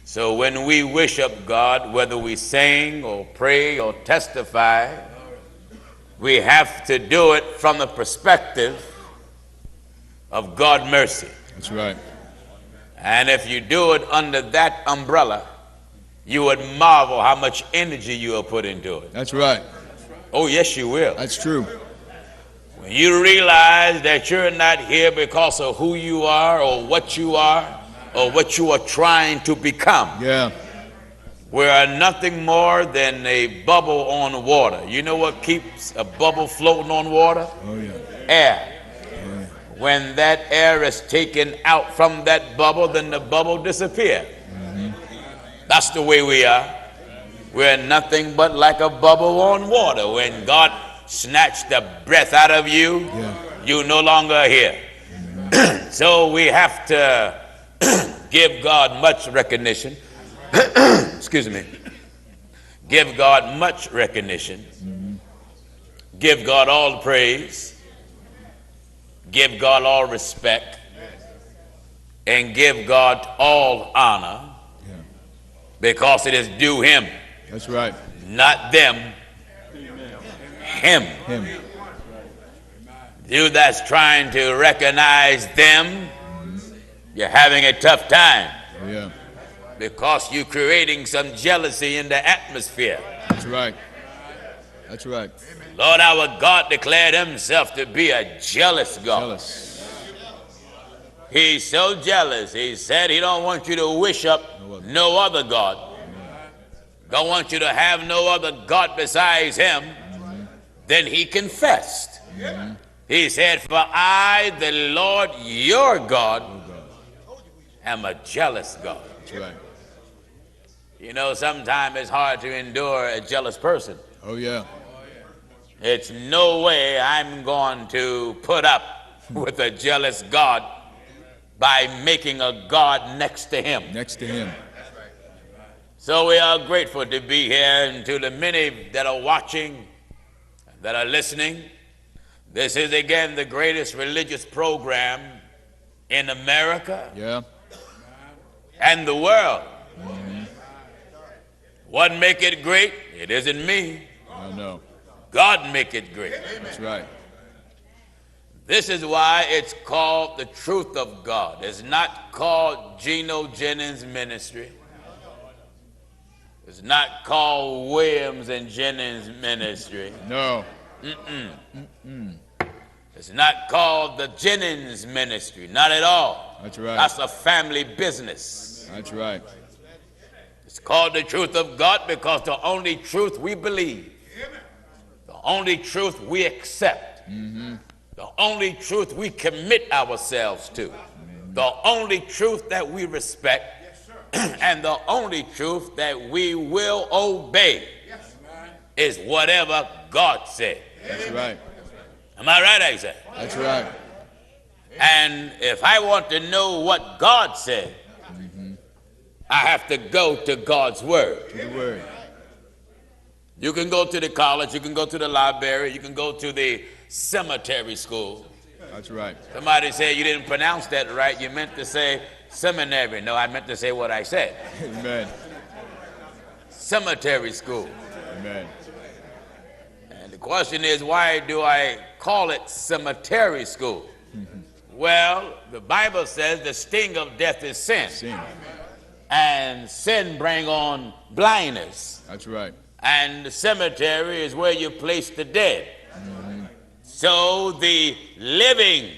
So when we worship God, whether we sing or pray or testify, we have to do it from the perspective of God's mercy. That's right. And if you do it under that umbrella, you would marvel how much energy you will put into it. That's right. Oh, yes, you will. That's true. When you realize that you're not here because of who you are or what you are or what you are trying to become. Yeah. We are nothing more than a bubble on water. You know what keeps a bubble floating on water? Oh, yeah. Air. Yeah. When that air is taken out from that bubble, then the bubble disappears. That's the way we are. We're nothing but like a bubble on water. When God snatched the breath out of you, you no longer are here. So we have to give God much recognition. Excuse me. Give God much recognition. Give God all praise. Give God all respect. And give God all honor. Because it is due him. That's right. Not them. Him. You that's trying to recognize them, you're having a tough time. Oh, yeah. Because you're creating some jealousy in the atmosphere. That's right. That's right. Lord, our God declared himself to be a jealous God. Jealous. He's so jealous. He said he don't want you to wish up no other God. Don't want you to have no other God besides him. Then he confessed. He said, for I, the Lord your God, am a jealous God. That's right. You know, sometimes it's hard to endure a jealous person. Oh, yeah. It's no way I'm going to put up with a jealous God by making a God next to him. Next to him. So we are grateful to be here, and to the many that are watching, that are listening. This is again the greatest religious program in America and the world. What make it great? It isn't me. I know. God make it great. That's right. This is why it's called the truth of God. It's not called Gino Jennings Ministry. It's not called Williams and Jennings Ministry. No. It's not called the Jennings Ministry. Not at all. That's right. That's a family business. That's right. It's called the truth of God because the only truth we believe, the only truth we accept, the only truth we commit ourselves to, the only truth that we respect, and the only truth that we will obey is whatever God said. That's right. Am I right, Isaac? That's right. And if I want to know what God said, I have to go to God's word. To the word. You can go to the college, you can go to the library, you can go to the cemetery school. That's right. Somebody said you didn't pronounce that right. You meant to say seminary. No, I meant to say what I said. Amen. Cemetery school. Amen. And the question is, why do I call it cemetery school? Well, the Bible says the sting of death is sin. Sin. And sin bring on blindness. That's right. And the cemetery is where you place the dead. So the living,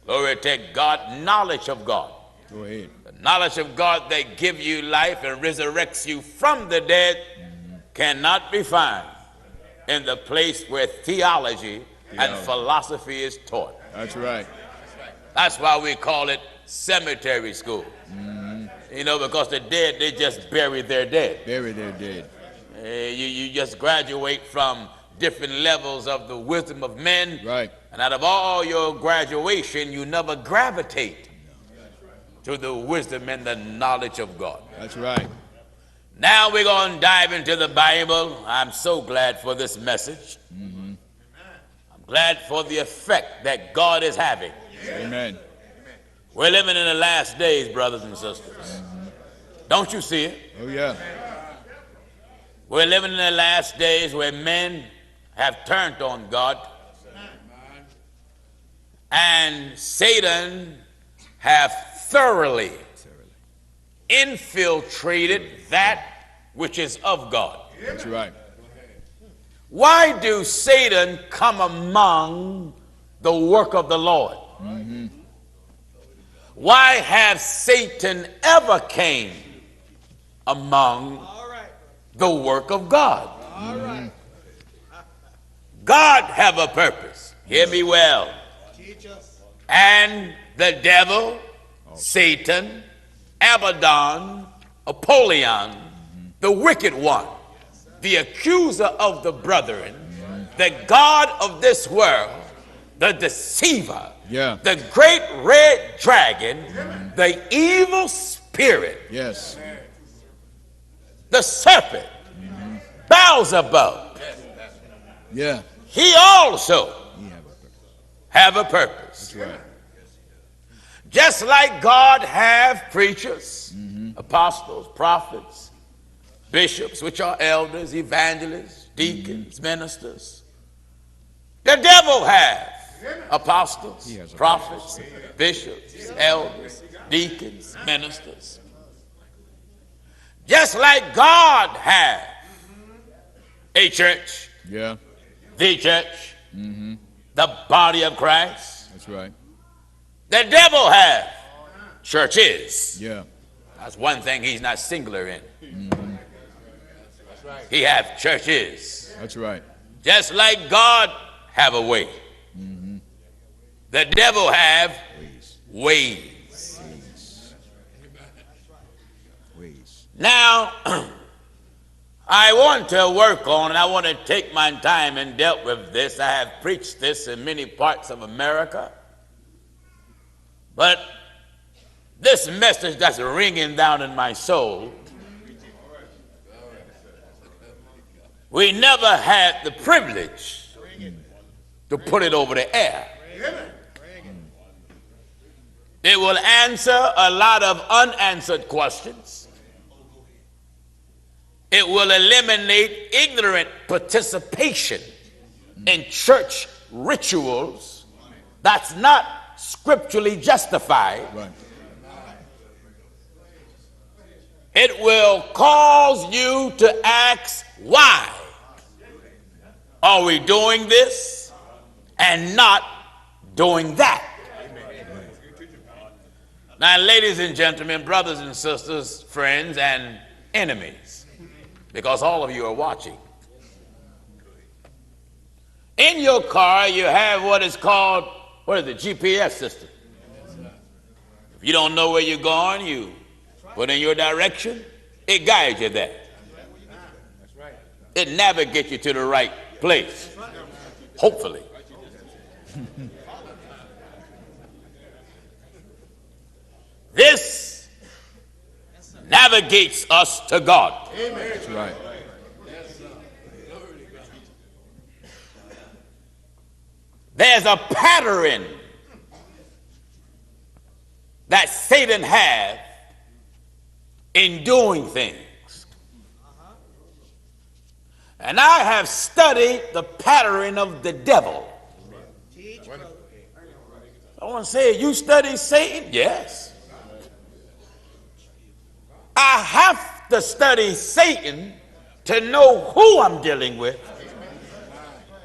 glory to God, knowledge of God. Go ahead. The knowledge of God that gives you life and resurrects you from the dead cannot be found in the place where theology and philosophy is taught. That's right. That's why we call it cemetery school. You know, because the dead, they just bury their dead. Bury their dead. You just graduate from different levels of the wisdom of men. Right. And out of all your graduation, you never gravitate to the wisdom and the knowledge of God. That's right. Now we're going to dive into the Bible. I'm so glad for this message. I'm glad for the effect that God is having. Amen. We're living in the last days, brothers and sisters. Don't you see it? Oh, yeah. We're living in the last days where men have turned on God, and Satan have thoroughly infiltrated that which is of God. That's right. Why do Satan come among the work of the Lord? Mm-hmm. Why have Satan ever came among the work of God? Mm-hmm. God have a purpose. Hear me well. And the devil, Satan, Abaddon, Apollyon, the wicked one, the accuser of the brethren, the god of this world, the deceiver, the great red dragon, the evil spirit, yes, the serpent, Beelzebub, yeah, he also have a purpose. that's right. Just like God have preachers, apostles, prophets, bishops, which are elders, evangelists, deacons, ministers. The devil have apostles, prophets, bishops, elders, deacons, ministers. Just like God have a church, Yeah, the church, the body of Christ. that's right. The devil have churches. Yeah, That's one thing he's not singular in. He have churches. that's right. Just like God have a way. The devil have ways. Now, I want to work on, and I want to take my time and dealt with this. I have preached this in many parts of America. But this message that's ringing down in my soul, we never had the privilege to put it over the air. It will answer a lot of unanswered questions. It will eliminate ignorant participation in church rituals that's not scripturally justified. Right. It will cause you to ask, why are we doing this and not doing that? Now, ladies and gentlemen, brothers and sisters, friends and enemies, because all of you are watching. In your car, you have what is called, GPS system. If you don't know where you're going, you put in your direction, it guides you there. It navigates you to the right place, hopefully. This navigates us to God. That's right. There's a pattern that Satan has in doing things. And I have studied the pattern of the devil. Someone say, you study Satan? Yes. I have to study Satan to know who I'm dealing with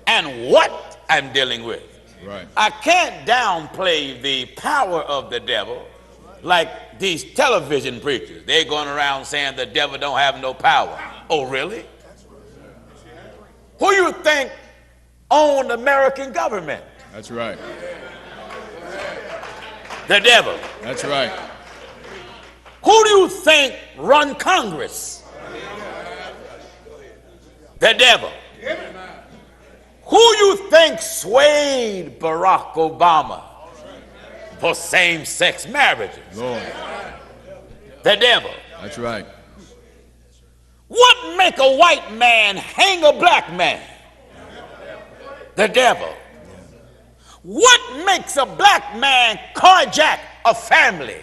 and what I'm dealing with. Right. I can't downplay the power of the devil like these television preachers. They're going around saying the devil don't have no power. Oh, really? Who you think owned the American government? That's right. The devil. That's right. Who do you think run Congress? The devil. Who you think swayed Barack Obama for same-sex marriages? Lord. The devil. That's right. What make a white man hang a black man? The devil. What makes a black man carjack a family?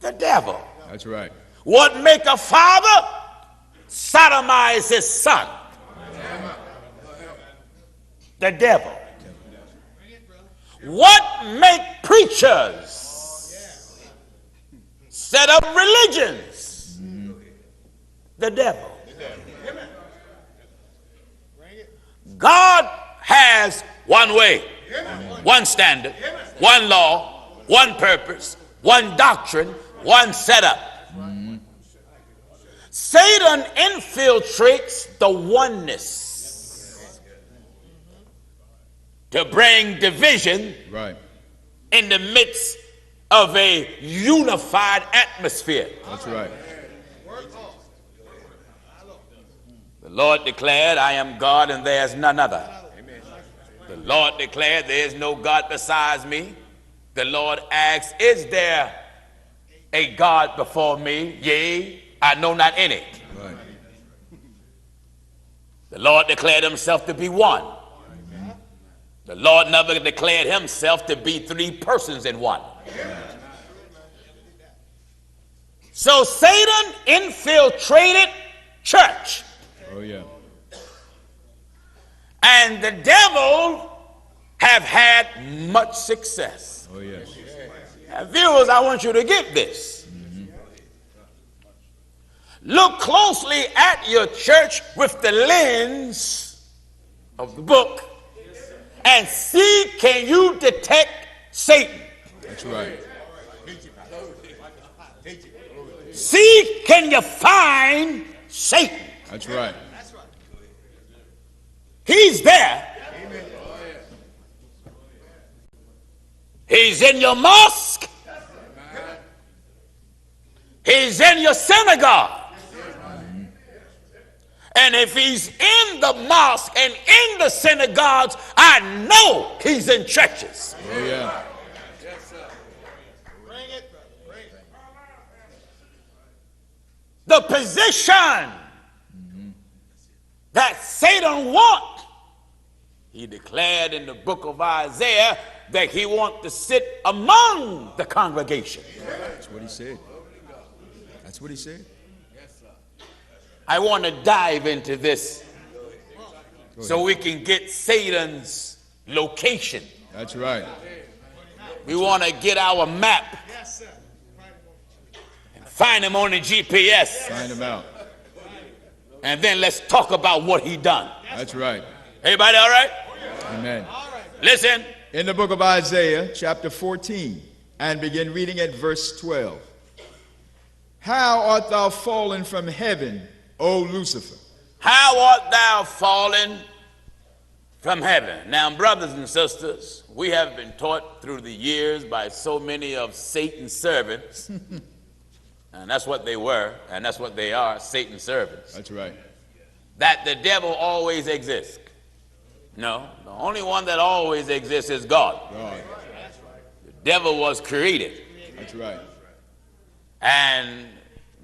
The devil. That's right. What make a father sodomize his son? The devil. What make preachers set up religions? The devil. God has one way, one standard, one law, one purpose, one doctrine, one setup. Satan infiltrates the oneness to bring division in the midst of a unified atmosphere. That's right. The Lord declared, I am God and there is none other. Amen. The Lord declared, there is no God besides me. The Lord asked, is there a God before me? Yea, I know not any. Right. The Lord declared himself to be one. Amen. The Lord never declared himself to be three persons in one. Amen. So Satan infiltrated church. Oh, yeah. And the devil have had much success. Oh, yes. Now, viewers, I want you to get this. Look closely at your church with the lens of the book and see, can you detect Satan? That's right. See, can you find Satan? That's right. He's there. He's in your mosque. He's in your synagogue. And if he's in the mosque and in the synagogues, I know he's in churches. Oh, yeah. The position that Satan wants, he declared in the book of Isaiah that he wants to sit among the congregation. That's what he said. That's what he said. I want to dive into this so we can get Satan's location. That's right. We want to get our map and find him on the GPS. Find him out. And then let's talk about what he done. That's right. Everybody all right? Amen. Listen. In the book of Isaiah, chapter 14, and begin reading at verse 12. How art thou fallen from heaven, O Lucifer? How art thou fallen from heaven? Now, brothers and sisters, we have been taught through the years by so many of Satan's servants, and that's what they were, and that's what they are, Satan's servants. That's right. That the devil always exists. No, the only one that always exists is God. God. The devil was created. That's right. And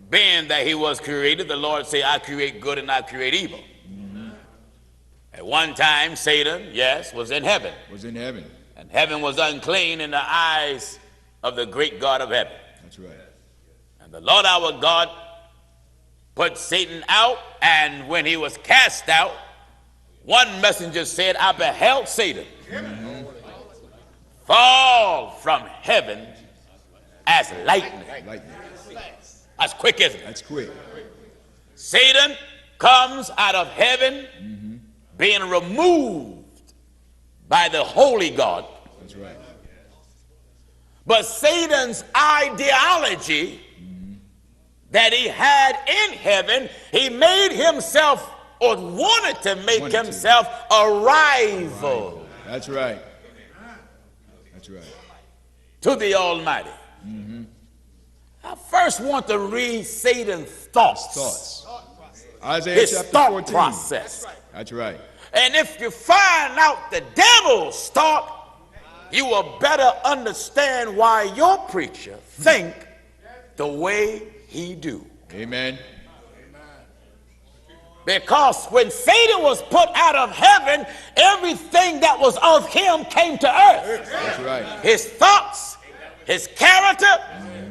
being that he was created, the Lord said, I create good and I create evil. At one time, Satan, yes, was in heaven. Was in heaven. And heaven was unclean in the eyes of the great God of heaven. That's right. And the Lord our God put Satan out, and when he was cast out, one messenger said, I beheld Satan fall from heaven as lightning. Lightning. That's quick, isn't it? That's quick. Satan comes out of heaven being removed by the holy God. That's right. But Satan's ideology that he had in heaven, he made himself, or wanted to make himself a rival. That's right. That's right. To the Almighty. I first want to read Satan's thoughts. Isaiah His chapter thought 14. process. That's right. And if you find out the devil's thought, you will better understand why your preacher think the way he do. Amen. Because when Satan was put out of heaven, everything that was of him came to earth. That's right. His thoughts, his character,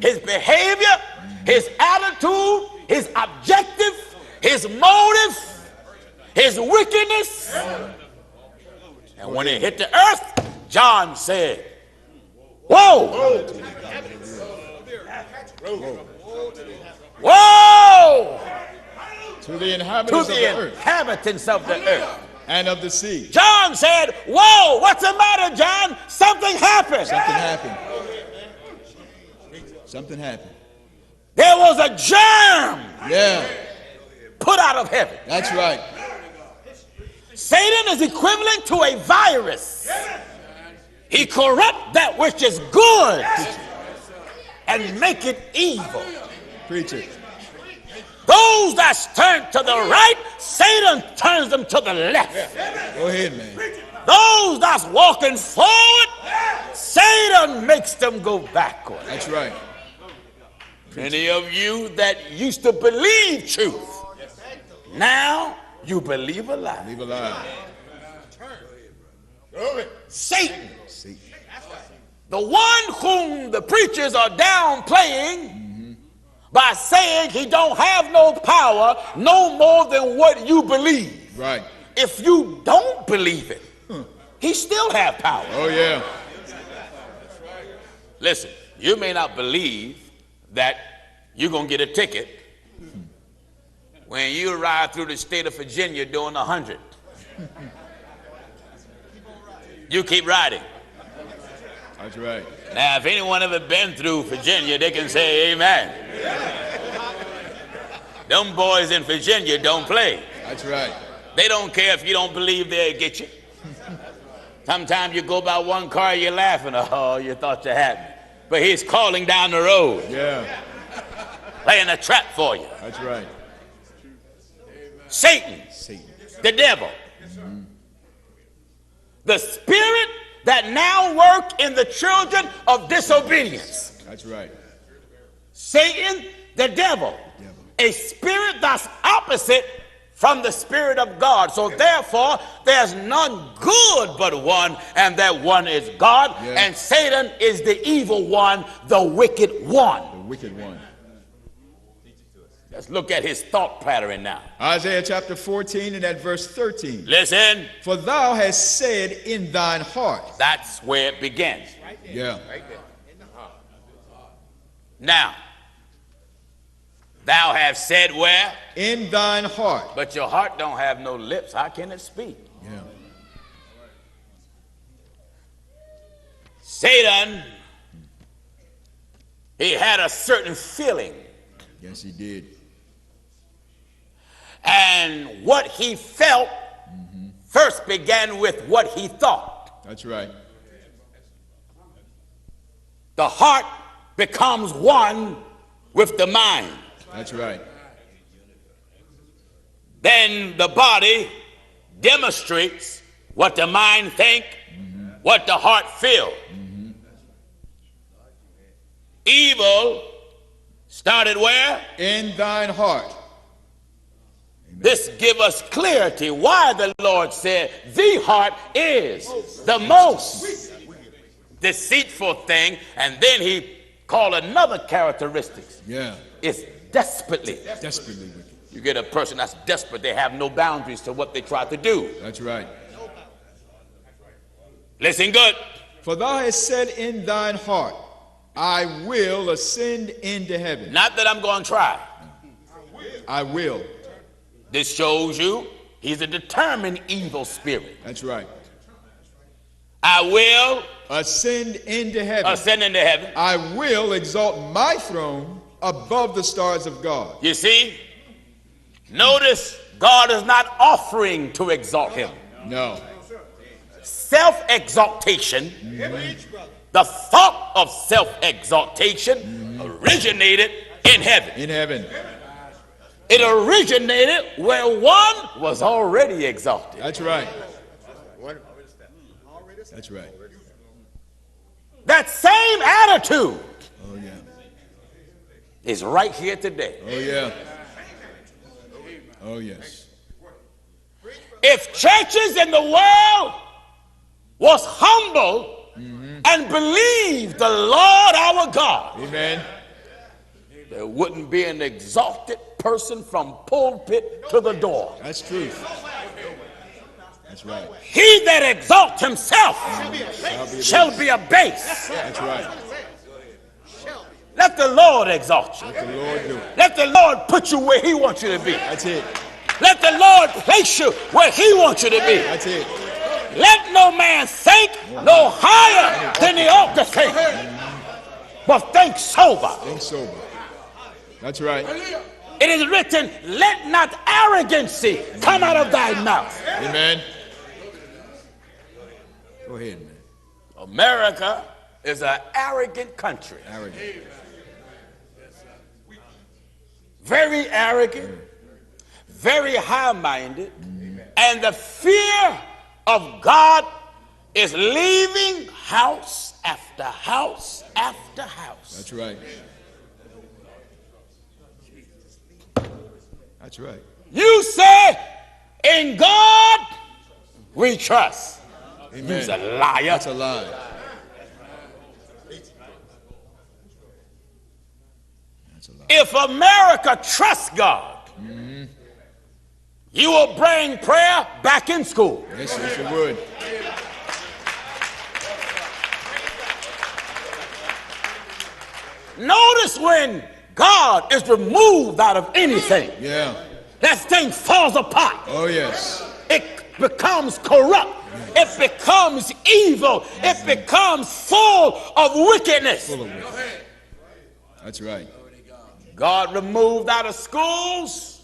his behavior, his attitude, his objective, his motive, his wickedness. And when it hit the earth, John said, whoa! Whoa! To the inhabitants of the earth. And of the sea. John said, whoa, what's the matter, John? Something happened. Something happened. Something happened. There was a germ. Yeah. Put out of heaven. That's right. Satan is equivalent to a virus. He corrupt that which is good and make it evil. Preach it. Those that's turned to the right, Satan turns them to the left. Go ahead, man. Those that's walking forward, Satan makes them go backward. That's right. Many of you that used to believe truth, now you believe a lie. Believe a lie. Satan, the one whom the preachers are downplaying by saying he don't have no power no more than what you believe. Right. If you don't believe it, he still have power. Oh, yeah. Listen, you may not believe that you're going to get a ticket when you ride through the state of Virginia doing 100. You keep riding. That's right. Now, if anyone ever been through Virginia, they can say amen. Them boys in Virginia don't play. That's right. They don't care if you don't believe they'll get you. Sometimes you go by one car, you're laughing. Oh, you thought you had me. But he's calling down the road. Yeah. Playing a trap for you. That's right. Satan. The devil. The spirit that now work in the children of disobedience. That's right. Satan, the devil. A spirit that's opposite from the Spirit of God. So therefore, there's none good but one, and that one is God. Yeah. And Satan is the evil one, the wicked one. The wicked one. Let's look at his thought pattern now. Isaiah chapter 14 and at verse 13. Listen. For thou hast said in thine heart. That's where it begins. Right there. Yeah. Right there. In the heart. Now, thou hast said where? In thine heart. But your heart don't have no lips. How can it speak? Yeah. Satan, he had a certain feeling. Yes, he did. And what he felt first began with what he thought. That's right. The heart becomes one with the mind. That's right. Then the body demonstrates what the mind think, what the heart feel. Evil started where? In thine heart. This give us clarity why the Lord said the heart is the most deceitful thing, and then he called another characteristic. Yeah. It's desperately wicked. You get a person that's desperate, they have no boundaries to what they try to do. That's right. Listen good. For thou hast said in thine heart, I will ascend into heaven. Not that I'm going to try. I will. This shows you he's a determined evil spirit. That's right. I will ascend into heaven. Ascend into heaven. I will exalt my throne above the stars of God. You see, notice God is not offering to exalt him. No. Self-exaltation, the thought of self-exaltation originated in heaven. In heaven. It originated where one was already exalted. That's right. That's right. That same attitude yeah. is right here today. Oh, yeah. Oh, yes. If churches in the world was humble and believed the Lord our God, amen, there wouldn't be an exalted person from pulpit to the door. That's truth. That's right. He that exalts himself shall be abased. That's right. Let the Lord exalt you. Let the Lord do it. Let the Lord put you where he wants you to be. That's it. Let the Lord place you where he wants you to be. That's it. Let no man think no higher than he ought to think, but think sober. Think sober. That's right. It is written, let not arrogancy come out of thy mouth. Amen. Go ahead, man. America is an arrogant country. Arrogant. Very arrogant, very high-minded, and the fear of God is leaving house after house after house. That's right. That's right. You say, in God we trust. Amen. You's a liar. That's a lie. That's a lie. If America trusts God, you will bring prayer back in school. Yes, yes, it would. Notice when God is removed out of anything, Yeah. that thing falls apart. Oh, yes. It becomes corrupt. It becomes evil. It becomes full of wickedness. Full of it. That's right. God removed out of schools,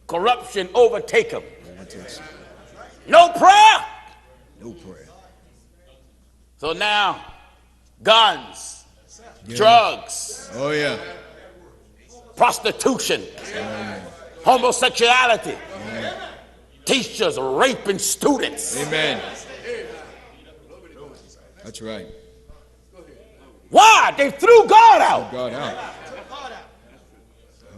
corruption overtake them. That's it. No prayer. No prayer. So now, guns, Yeah. drugs, Oh, yeah. prostitution, homosexuality, teachers raping students. Amen. That's right. Why? They threw God out. God out.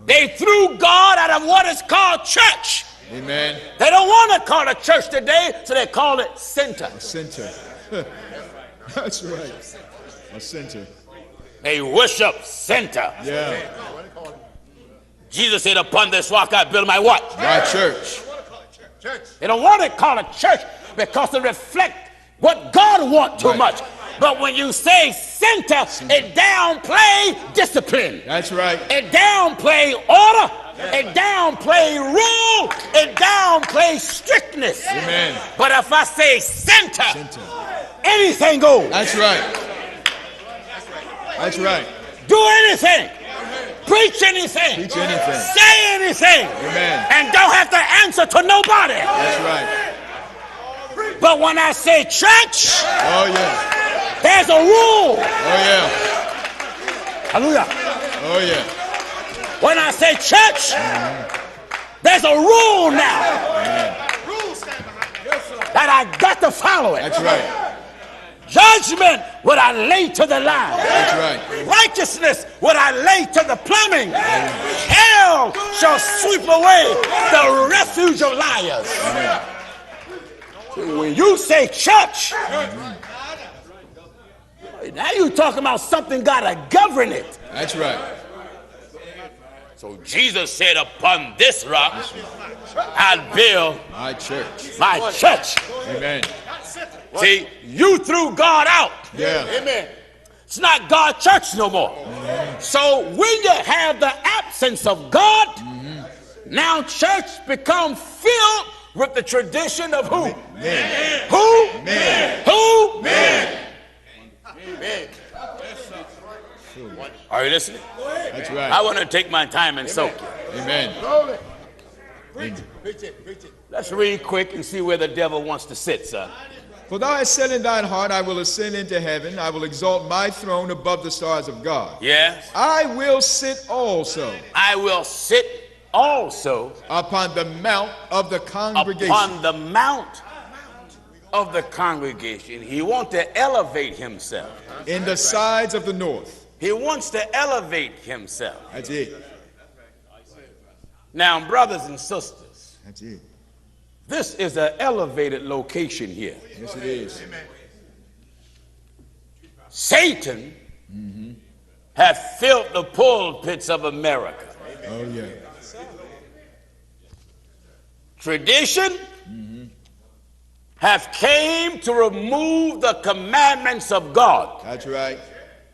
They threw God out of what is called church. Amen. They don't want to call it church today, so they call it center. A center. That's right. A center. They worship center. Yeah. Jesus said, upon this rock I build my what? My church. They don't want to call it church because it reflects what God wants too Right. much. But when you say center, it downplay discipline. That's right. It downplay order. It downplay rule. It downplay strictness. Amen. But if I say center, Center. anything goes. That's right. That's right. Do anything. Preach anything. Preach anything. Say anything. Amen. And don't have to answer to nobody. That's right. But when I say church, Oh, yeah. there's a rule. Oh, yeah. Hallelujah. Oh, yeah. When I say church, there's a rule now that I got to follow it. That's right. Judgment would I lay to the line. That's right. Righteousness would I lay to the plumbing. Hell shall sweep away the refuge of liars. See, when you say church, now you're talking about something got to govern it. That's right. So Jesus said, upon this rock, I'll build My church. my church. Amen. See, you threw God out. Yeah. Amen. It's not God's church no more. So when you have the absence of God, now church becomes filled with the tradition of who? Men. Who? Men. Who? Men. Are you listening? That's I right. want to take my time and soak you. Amen. Let's read quick and see where the devil wants to sit, son. For thou hast said in thine heart, I will ascend into heaven. I will exalt my throne above the stars of God. Yes. I will sit also I will sit also upon the mount of the congregation. upon the mount of the congregation. He wants to elevate himself. In the sides of the north. He wants to elevate himself. That's it. Now, brothers and sisters, That's it. this is an elevated location here. Yes, it is. Satan have filled the pulpits of America. Oh, yeah. Tradition have came to remove the commandments of God. That's right.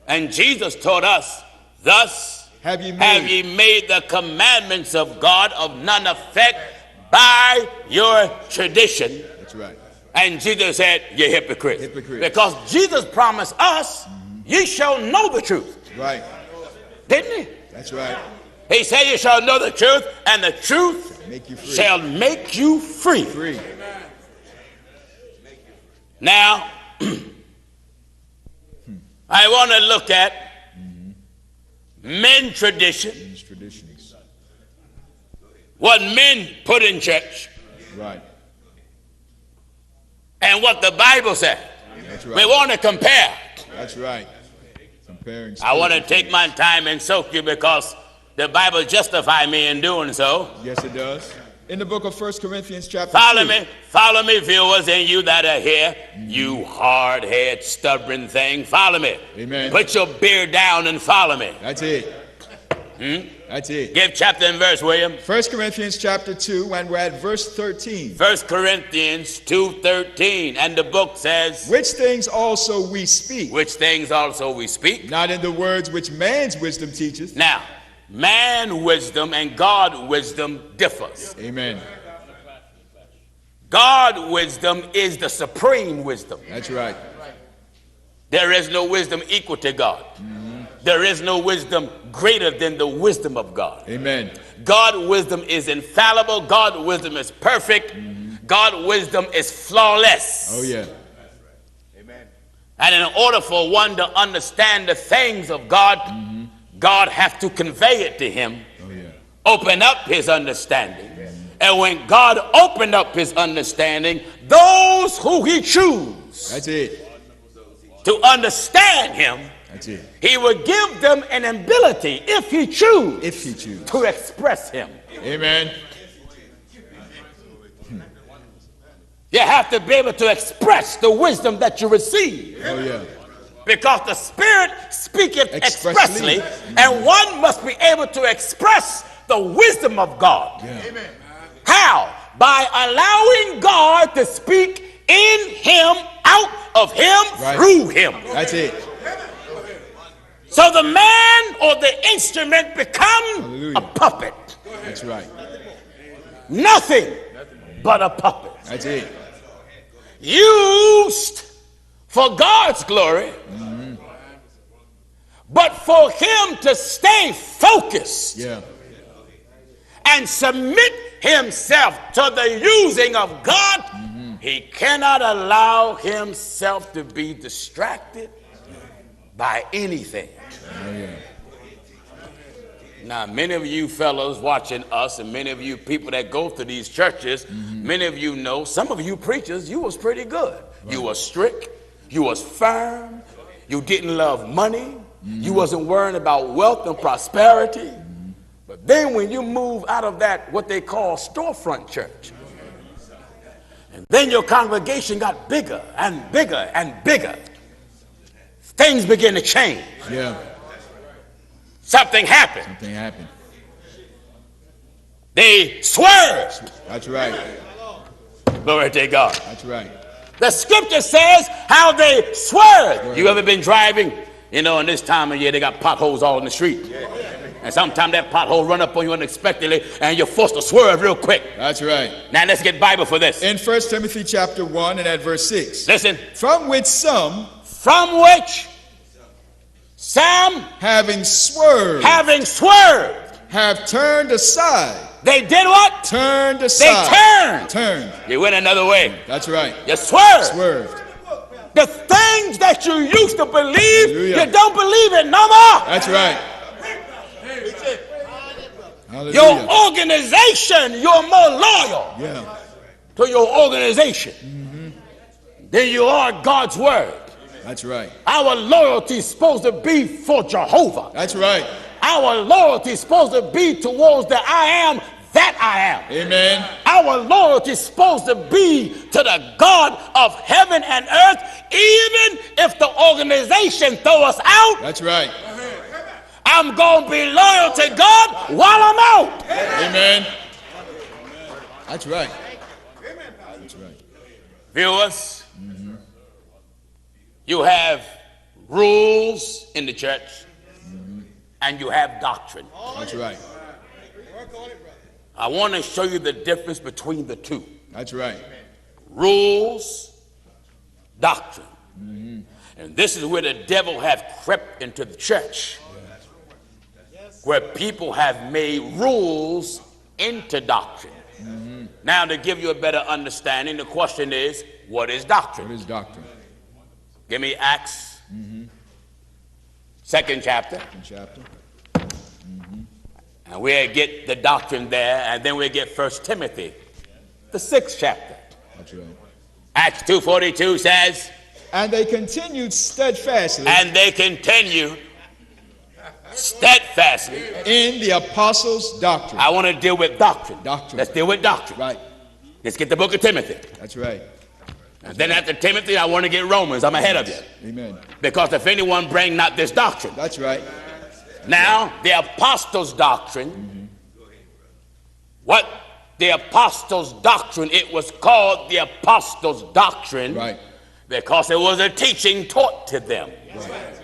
And Jesus taught us, thus Have ye made the commandments of God of none effect by your tradition. That's right. And Jesus said, you hypocrites. Hypocrites. Because Jesus promised us, ye shall know the truth. Right. Didn't he? That's right. He said, you shall know the truth, and the truth Make you free. shall make you free. Free. Now, I want to look at men tradition, Men's traditions. what men put in church, Right. and what the Bible said. That's We right. want to compare. That's right. Comparing. I want to spiritual take my time and soak you because the Bible justifies me in doing so. things. Yes, it does. In the book of 1 Corinthians chapter Follow 2. me, viewers, and you that are here, you hard-head, stubborn thing. Follow me. Amen. Put your beard down and follow me. That's it. That's it. Give chapter and verse, William. 1 Corinthians chapter 2, and we're at verse 13. 1 Corinthians 2:13, and the book says, Which things also we speak, which things also we speak. not in the words which man's wisdom teaches. Now, man wisdom and God wisdom differs. Amen. God wisdom is the supreme wisdom. That's right. There is no wisdom equal to God. There is no wisdom greater than the wisdom of God. Amen. God wisdom is infallible. God wisdom is perfect. God wisdom is flawless. Oh, yeah. And in order for one to understand the things of God, God has to convey it to him, Oh, yeah. open up his understanding. And when God opened up his understanding, those who he chooses That's it. to understand him, That's it. he would give them an ability, if he chooses, If he chooses. to express him. Amen. You have to be able to express the wisdom that you receive. Oh, yeah. Because the Spirit speaketh Expressly. expressly, and one must be able to express the wisdom of God. Yeah. How? By allowing God to speak in him, out of him, Right. through him. That's it. So the man or the instrument become Hallelujah. a puppet. That's right. Nothing but a puppet. That's it. Used for God's glory, but for him to stay focused Yeah. and submit himself to the using of God, he cannot allow himself to be distracted by anything. Oh, yeah. Now, many of you fellows watching us, and many of you people that go to these churches, many of you know, some of you preachers, you was pretty good. You was strict, you was firm, you didn't love money, you wasn't worrying about wealth and prosperity. But then when you move out of that, what they call storefront church, and then your congregation got bigger and bigger and bigger, things begin to change. Yeah. Something happened. Something happened. They swerved. That's right. Glory to God. That's right. The scripture says how they swerved. You ever been driving? You know, in this time of year, they got potholes all in the street. And sometimes that pothole run up on you unexpectedly, and you're forced to swerve real quick. That's right. Now let's get Bible for this. In 1 Timothy chapter 1 and at verse 6. Listen. From which some, From which some, having swerved, have turned aside. they did what? Turned They aside. turned. Turned. You went another way. That's right. You swerved. Swerved. The things that you used to believe, Hallelujah. you don't believe it no more. That's right. Hallelujah. Your organization, you're more loyal Yeah. to your organization than you are God's word. That's right. Our loyalty is supposed to be for Jehovah. That's right. Our loyalty is supposed to be towards the I am that I am. Amen. Our loyalty is supposed to be to the God of heaven and earth, even if the organization throw us out. That's right. I'm going to be loyal to God while I'm out. Amen. That's right. That's right. Viewers, you have rules in the church and you have doctrine. That's right. I want to show you the difference between the two. That's right. Rules, doctrine. And this is where the devil have crept into the church, where people have made rules into doctrine. Now, to give you a better understanding, the question is, what is doctrine? What is doctrine? Give me Acts, second chapter. Second chapter. And we'll get the doctrine there, and then we'll get 1 Timothy, the 6th chapter. That's right. Acts 2:42 says, And they continued steadfastly and they continue steadfastly. in the apostles' doctrine. I want to deal with doctrine. Doctrine. Let's deal with doctrine. Right. Let's get the book of Timothy. That's right. And then after Timothy, I want to get Romans. I'm ahead of you. Amen. Because if anyone bring not this doctrine. That's right. Now, the apostles' doctrine, what the apostles' doctrine, it was called the apostles' doctrine, Right. because it was a teaching taught to them. Right.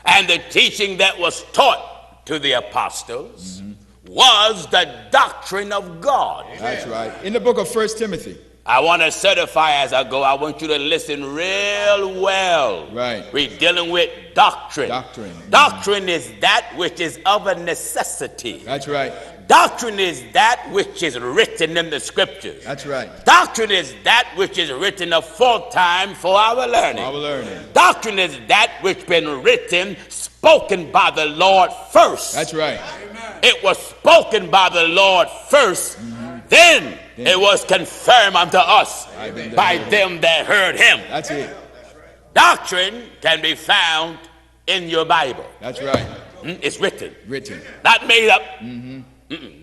And the teaching that was taught to the apostles was the doctrine of God. That's right. In the book of 1 Timothy. I want to certify as I go. I want you to listen real well. Right. We're dealing with doctrine. Doctrine. Doctrine is that which is of a necessity. That's right. Doctrine is that which is written in the scriptures. That's right. Doctrine is that which is written aforetime for our learning. Our learning. Doctrine is that which been written, spoken by the Lord first. That's right. It was spoken by the Lord first, then it was confirmed unto us by them that heard him. That's it. Doctrine can be found in your Bible. That's right. It's written. Written. Not made up.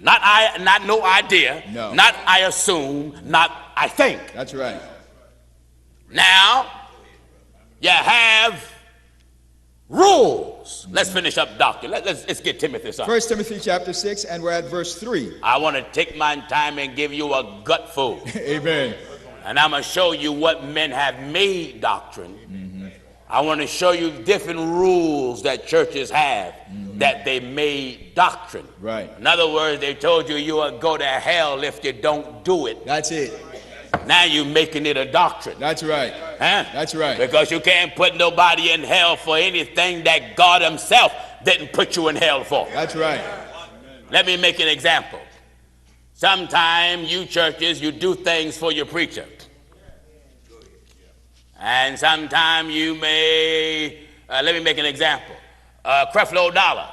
Not no idea. No. Not I assume. Not I think. That's right. Now, you have rules. Let's finish up doctrine. Let's get Timothy started. 1 Timothy chapter 6, and we're at verse 3. I want to take my time and give you a gutful. Amen. And I'm going to show you what men have made doctrine. I want to show you different rules that churches have that they made doctrine. Right. In other words, they told you you will go to hell if you don't do it. That's it. Now you're making it a doctrine. That's right. Huh? That's right. Because you can't put nobody in hell for anything that God himself didn't put you in hell for. That's right. Let me make an example. Sometimes you churches, you do things for your preacher. And sometimes you may, let me make an example. Creflo Dollar.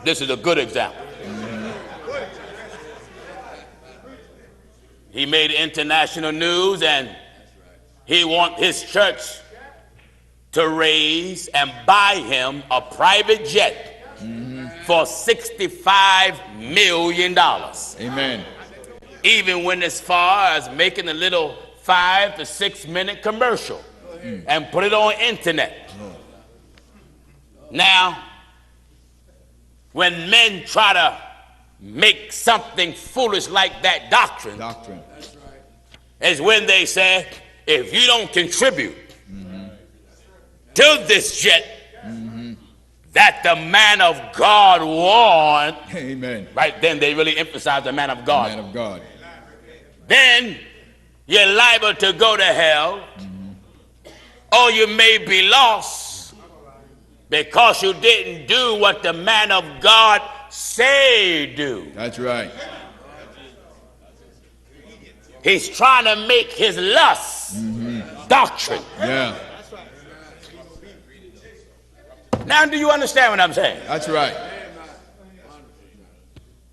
This is a good example. He made international news, and he wants his church to raise and buy him a private jet for $65 million. Amen. Even when as far as making a little 5 to 6 minute commercial and put it on internet. Now, when men try to make something foolish like that doctrine, is when they say, if you don't contribute to this jet that the man of God warned, Amen. right then they really emphasize the man of God. Man of God. Then you're liable to go to hell, or you may be lost because you didn't do what the man of God say do. That's right. He's trying to make his lust doctrine. Yeah. Now, do you understand what I'm saying? That's right.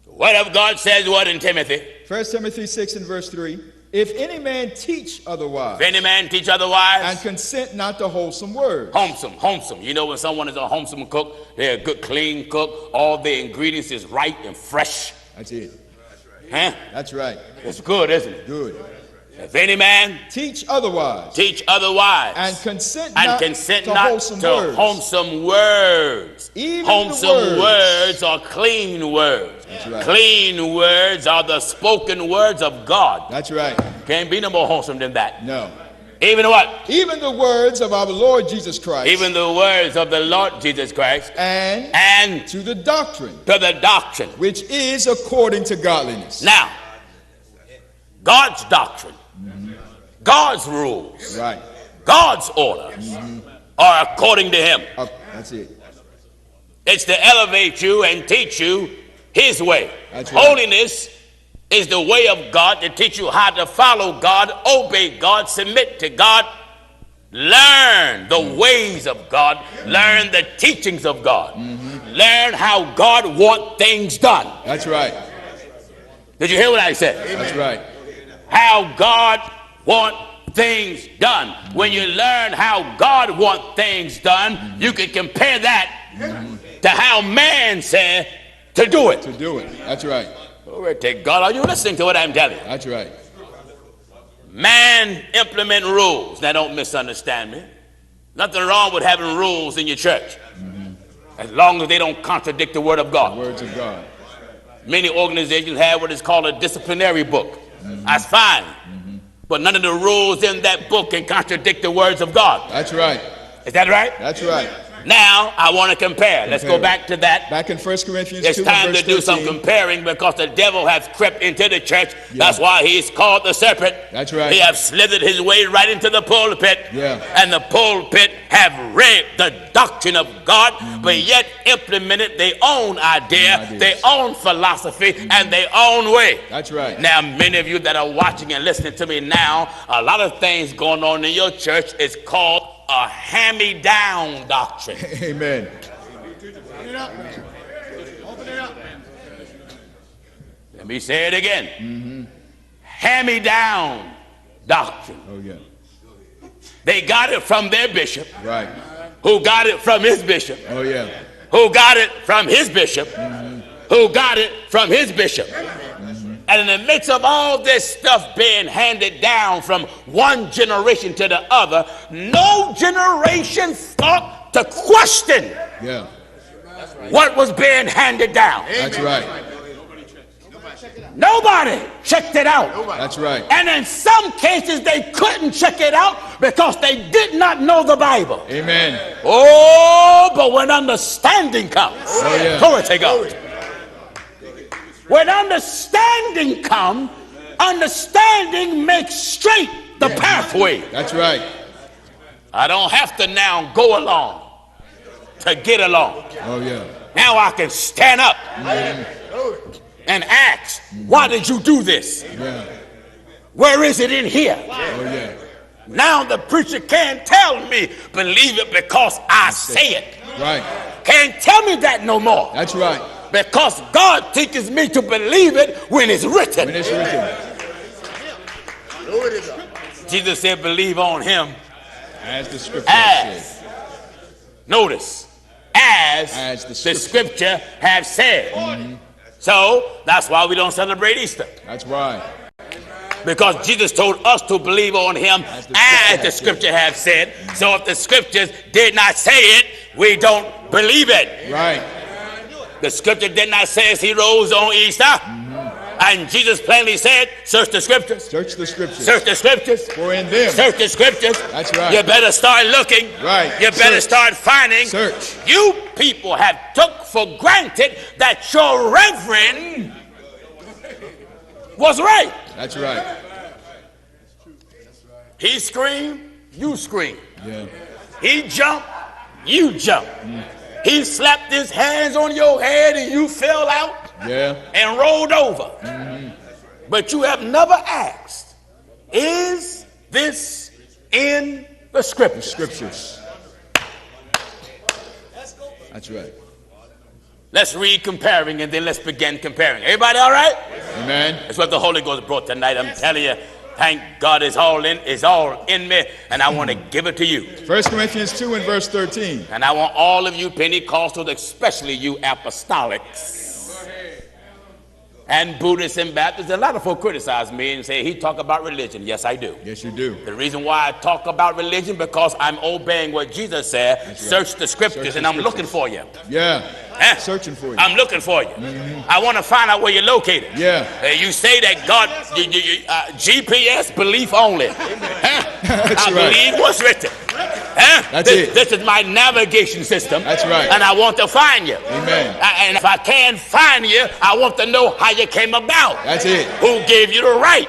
What if God says what in Timothy? 1 Timothy 6 and verse 3. If any man teach otherwise, If any man teach otherwise, and consent not to wholesome words. wholesome. You know, when someone is a wholesome cook, they're a good, clean cook. All the ingredients is right and fresh. That's it. Huh? That's right. It's good, isn't it? Good. If any man teach otherwise, and consent not to wholesome words. Even wholesome words are clean words. That's right. Clean words are the spoken words of God. That's right. Can't be no more wholesome than that. No. Even what? Even the words of our Lord Jesus Christ. Even the words of the Lord Jesus Christ. And to the doctrine. To the doctrine. Which is according to godliness. Now, God's doctrine, God's rules, right, God's orders are according to Him. That's it. It's to elevate you and teach you His way. That's right. Holiness is the way of God to teach you how to follow God, obey God, submit to God, learn the ways of God, learn the teachings of God, learn how God wants things done. That's right. Did you hear what I said? That's right. How God wants things done. When you learn how God wants things done, you can compare that to how man said to do it. To do it. That's right. Glory to God. Are you listening to what I'm telling you? That's right. Man implement rules. Now don't misunderstand me. Nothing wrong with having rules in your church. As long as they don't contradict the word of God. The words of God. Many organizations have what is called a disciplinary book. That's fine. But none of the rules in that book can contradict the words of God. That's right. Is that right? That's right. Now, I want to compare. Let's go back to that. Back in 1 Corinthians 2, it's time to do some comparing because the devil has crept into the church. Yeah. That's why he's called the serpent. That's right. He has slithered his way right into the pulpit. Yeah. And the pulpit have read the doctrine of God, but yet implemented their own idea, their own philosophy, and their own way. That's right. Now, many of you that are watching and listening to me now, a lot of things going on in your church is called a hand-me-down doctrine. Amen. Open it up. Open it up. Let me say it again. Hand-me-down doctrine. Oh, yeah. They got it from their bishop. Right. Who got it from his bishop. Oh, yeah. Who got it from his bishop. Who got it from his bishop. And in the midst of all this stuff being handed down from one generation to the other, no generation thought to question what was being handed down. That's right. Nobody checked it out. That's right. And in some cases, they couldn't check it out because they did not know the Bible. Amen. Oh, but when understanding comes, glory to God. When understanding comes, understanding makes straight the pathway. That's right. I don't have to now go along to get along. Oh, yeah. Now I can stand up and ask, why did you do this? Yeah. Where is it in here? Oh, yeah. Now the preacher can't tell me, believe it because I say it. Right. Can't tell me that no more. That's right. Because God teaches me to believe it when it's written. When it's written. Jesus said, believe on him. As the scripture says. Notice. As the scripture have said. So, that's why we don't celebrate Easter. That's why. Because Jesus told us to believe on him as the scripture have said. So if the scriptures did not say it, we don't believe it. Right. The scripture did not say he rose on Easter. And Jesus plainly said, search the scriptures. Search the scriptures. Search the scriptures. For in them. Search the scriptures. That's right. You better start looking. Right. You better start finding. Search. You people have took for granted that your reverend was right. That's right. He screamed, you scream. Yeah. He jumped, you jump. He slapped his hands on your head and you fell out and rolled over. But you have never asked, is this in the scriptures? That's right. Let's read comparing and then let's begin comparing. Everybody all right? Amen. That's what the Holy Ghost brought tonight. I'm telling you, thank God it's all in me, and I want to give it to you. 1 Corinthians 2 and verse 13. And I want all of you Pentecostals, especially you apostolics, and Buddhists and Baptists. A lot of folk criticize me and say he talk about religion. Yes, I do. Yes, you do. The reason why I talk about religion because I'm obeying what Jesus said. Right. Search the scriptures, and I'm looking for you. Yeah. Searching for you. I'm looking for you. I want to find out where you're located. Yeah. You say that God, GPS belief only. I believe what's written. This is my navigation system. That's right. And I want to find you. Amen. And if I can't find you, I want to know how you came about. That's it. Who gave you the right?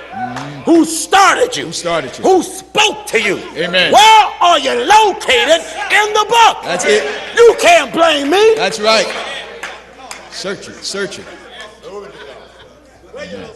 Who started you? Who started you? Who spoke to you? Amen. Where are you located in the book? That's it. You can't blame me. That's right. Search it. Search it. Amen.